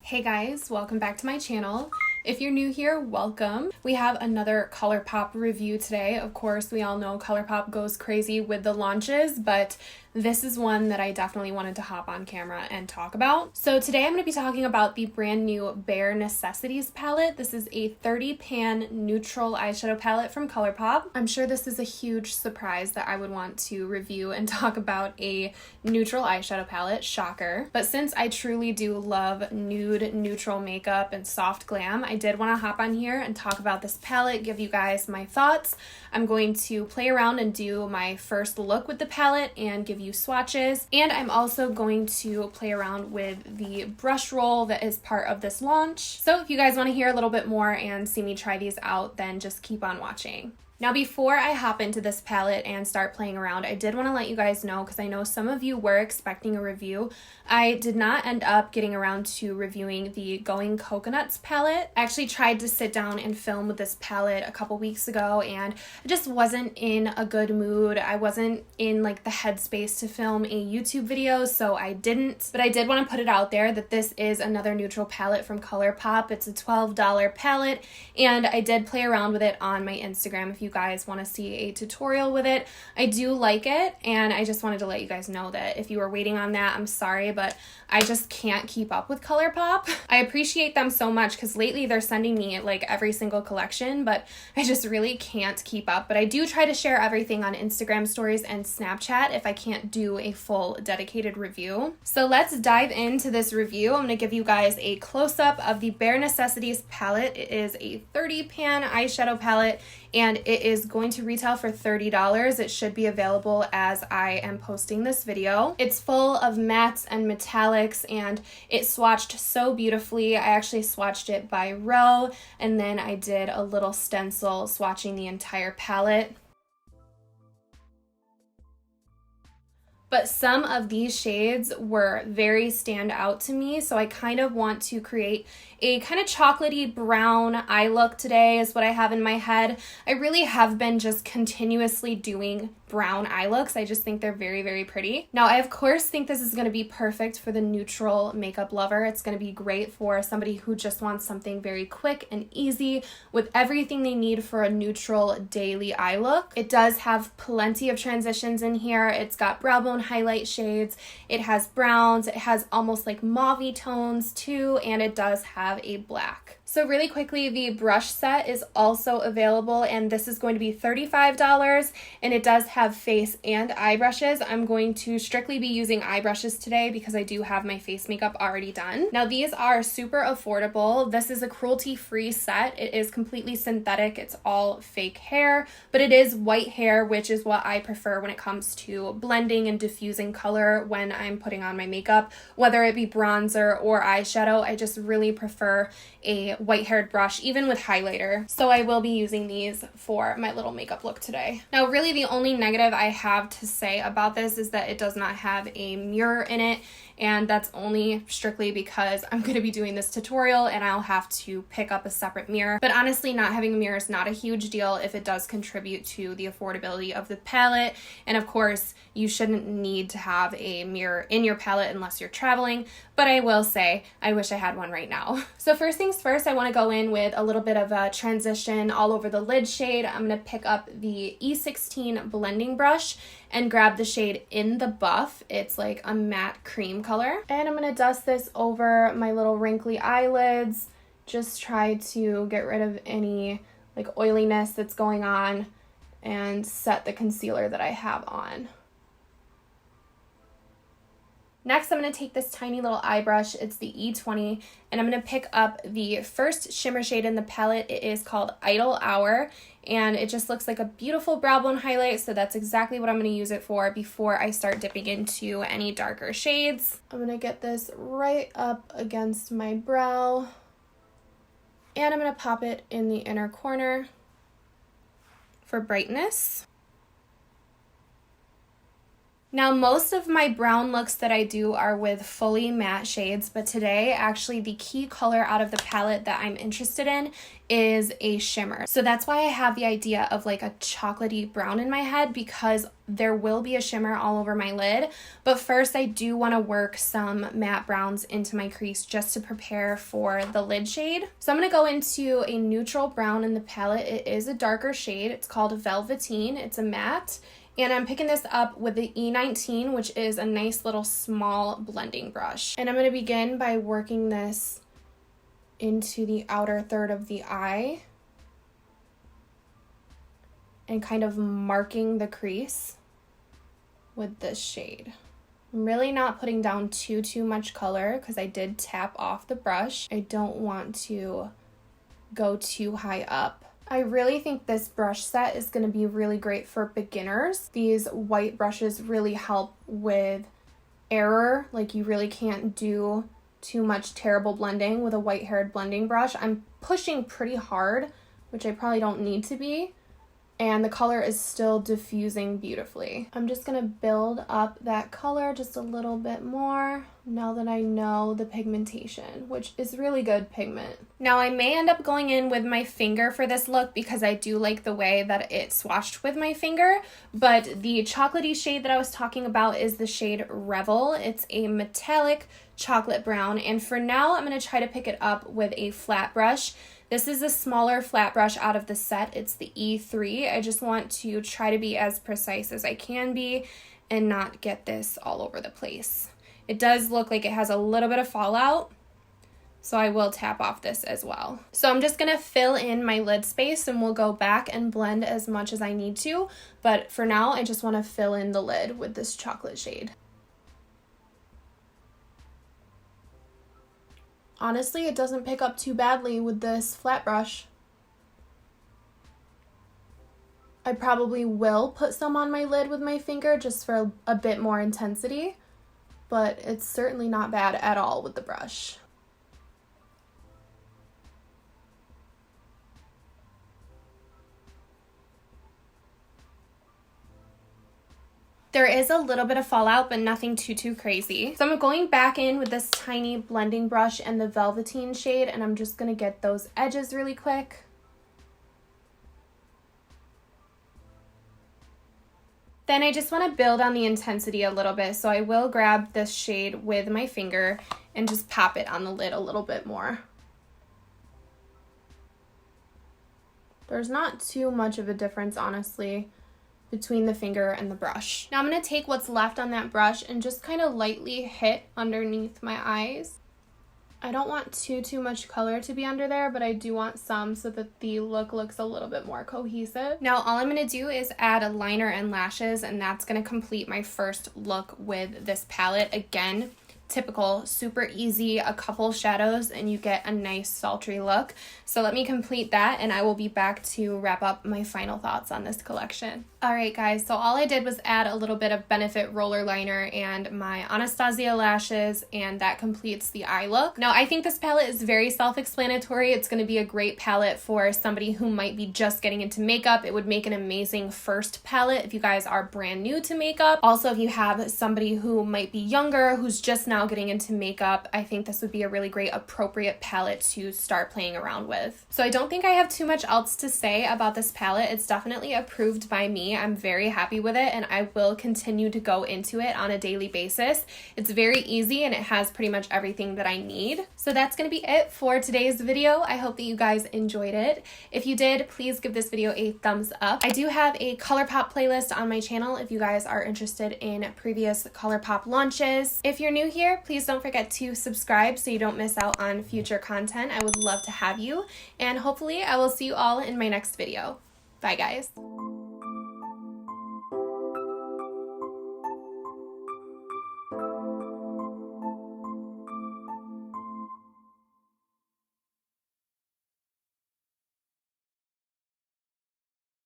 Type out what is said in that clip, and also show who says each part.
Speaker 1: Hey guys, welcome back to my channel. If you're new here, welcome. We have another Colourpop review today. Of course, we all know Colourpop goes crazy with the launches, but this is one that I definitely wanted to hop on camera and talk about. So today I'm going to be talking about the brand new Bare Necessities palette. This is a 30 pan neutral eyeshadow palette from Colourpop. I'm sure this is a huge surprise that I would want to review and talk about a neutral eyeshadow palette, shocker. But since I truly do love nude neutral makeup and soft glam, I did want to hop on here and talk about this palette, give you guys my thoughts. I'm going to play around and do my first look with the palette and give you swatches, and I'm also going to play around with the brush roll that is part of this launch. So if you guys want to hear a little bit more and see me try these out, then just keep on watching. Now, before I hop into this palette and start playing around, I did want to let you guys know, because I know some of you were expecting a review, I did not end up getting around to reviewing the Goin Coconuts palette. I actually tried to sit down and film with this palette a couple weeks ago, and I just wasn't in a good mood. I wasn't in like the headspace to film a YouTube video, so I didn't. But I did want to put it out there that this is another neutral palette from Colourpop. It's a $12 palette, and I did play around with it on my Instagram if you guys want to see a tutorial with it. I do like it, and I just wanted to let you guys know that if you were waiting on that, I'm sorry, but I just can't keep up with Colourpop. I appreciate them so much because lately they're sending me like every single collection, but I just really can't keep up. But I do try to share everything on Instagram stories and Snapchat if I can't do a full dedicated review. So let's dive into this review. I'm going to give you guys a close-up of the Bare Necessities palette. It is a 30 pan eyeshadow palette, and it is going to retail for $30. It should be available as I am posting this video. It's full of mattes and metallics, and it swatched so beautifully. I actually swatched it by row, and then I did a little stencil swatching the entire palette. But some of these shades were very stand out to me, so I kind of want to create a kind of chocolatey brown eye look today is what I have in my head. I really have been just continuously doing brown eye looks. I just think they're very, very pretty. Now, I of course think this is going to be perfect for the neutral makeup lover. It's going to be great for somebody who just wants something very quick and easy with everything they need for a neutral daily eye look. It does have plenty of transitions in here. It's got brow bone highlight shades, it has browns, it has almost like mauve-y tones too, and it does have a black. So really quickly, the brush set is also available, and this is going to be $35, and it does have face and eye brushes. I'm going to strictly be using eye brushes today because I do have my face makeup already done. Now, these are super affordable. This is a cruelty-free set. It is completely synthetic. It's all fake hair, but it is white hair, which is what I prefer when it comes to blending and diffusing color when I'm putting on my makeup, whether it be bronzer or eyeshadow. I just really prefer a white-haired brush, even with highlighter. So I will be using these for my little makeup look today. Now, really the only negative I have to say about this is that it does not have a mirror in it, and that's only strictly because I'm going to be doing this tutorial and I'll have to pick up a separate mirror. But honestly, not having a mirror is not a huge deal if it does contribute to the affordability of the palette. And of course, you shouldn't need to have a mirror in your palette unless you're traveling, but I will say I wish I had one right now. So first things first, I want to go in with a little bit of a transition all over the lid shade. I'm going to pick up the E16 blending brush and grab the shade In the Buff. It's like a matte cream color. And I'm going to dust this over my little wrinkly eyelids. Just try to get rid of any like oiliness that's going on and set the concealer that I have on. Next, I'm going to take this tiny little eye brush, it's the E20, and I'm going to pick up the first shimmer shade in the palette. It is called Idle Hour, and it just looks like a beautiful brow bone highlight, so that's exactly what I'm going to use it for before I start dipping into any darker shades. I'm going to get this right up against my brow, and I'm going to pop it in the inner corner for brightness. Now, most of my brown looks that I do are with fully matte shades, but today, actually, the key color out of the palette that I'm interested in is a shimmer. So that's why I have the idea of like a chocolatey brown in my head, because there will be a shimmer all over my lid. But first, I do want to work some matte browns into my crease just to prepare for the lid shade. So I'm going to go into a neutral brown in the palette. It is a darker shade. It's called Velveteen. It's a matte. And I'm picking this up with the E19, which is a nice little small blending brush. And I'm going to begin by working this into the outer third of the eye and kind of marking the crease with this shade. I'm really not putting down too much color because I did tap off the brush. I don't want to go too high up. I really think this brush set is going to be really great for beginners. These white brushes really help with error. Like, you really can't do too much terrible blending with a white-haired blending brush. I'm pushing pretty hard, which I probably don't need to be, and the color is still diffusing beautifully. I'm just going to build up that color just a little bit more now that I know the pigmentation, which is really good pigment. Now, I may end up going in with my finger for this look because I do like the way that it swatched with my finger, but the chocolatey shade that I was talking about is the shade Revel. It's a metallic chocolate brown, and for now, I'm going to try to pick it up with a flat brush. This is a smaller flat brush out of the set. It's the E3. I just want to try to be as precise as I can be and not get this all over the place. It does look like it has a little bit of fallout, so I will tap off this as well. So I'm just going to fill in my lid space and we'll go back and blend as much as I need to, but for now I just want to fill in the lid with this chocolate shade. Honestly, it doesn't pick up too badly with this flat brush. I probably will put some on my lid with my finger just for a bit more intensity, but it's certainly not bad at all with the brush. There is a little bit of fallout, but nothing too crazy. So I'm going back in with this tiny blending brush and the Velveteen shade, and I'm just going to get those edges really quick. Then I just want to build on the intensity a little bit, so I will grab this shade with my finger and just pop it on the lid a little bit more. There's not too much of a difference, honestly, between the finger and the brush. Now I'm going to take what's left on that brush and just kind of lightly hit underneath my eyes. I don't want too much color to be under there, but I do want some so that the look looks a little bit more cohesive. Now all I'm going to do is add a liner and lashes, and that's going to complete my first look with this palette. Again, typical, super easy, a couple shadows and you get a nice sultry look. So let me complete that and I will be back to wrap up my final thoughts on this collection. Alright guys, so all I did was add a little bit of Benefit roller liner and my Anastasia lashes, and that completes the eye look. Now I think this palette is very self-explanatory. It's going to be a great palette for somebody who might be just getting into makeup. It would make an amazing first palette if you guys are brand new to makeup. Also, if you have somebody who might be younger, who's just now getting into makeup, I think this would be a really great appropriate palette to start playing around with. So I don't think I have too much else to say about this palette. It's definitely approved by me. I'm very happy with it and I will continue to go into it on a daily basis. It's very easy and it has pretty much everything that I need. So that's going to be it for today's video. I hope that you guys enjoyed it. If you did, please give this video a thumbs up. I do have a Colourpop playlist on my channel if you guys are interested in previous Colourpop launches. If you're new here, please don't forget to subscribe so you don't miss out on future content. I would love to have you, and hopefully I will see you all in my next video. Bye guys.